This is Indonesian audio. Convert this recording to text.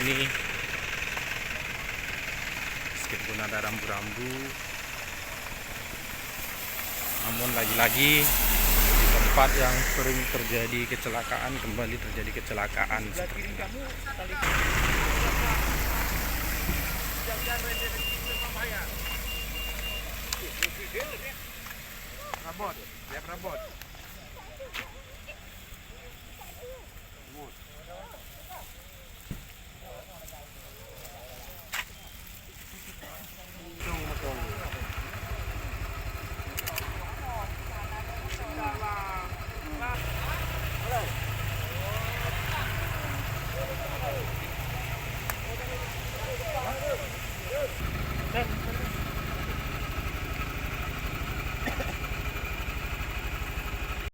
ini meskipun ada rambu-rambu, namun lagi-lagi di tempat yang sering terjadi kecelakaan, kembali terjadi kecelakaan seperti ini. Rabot, lihat rabot.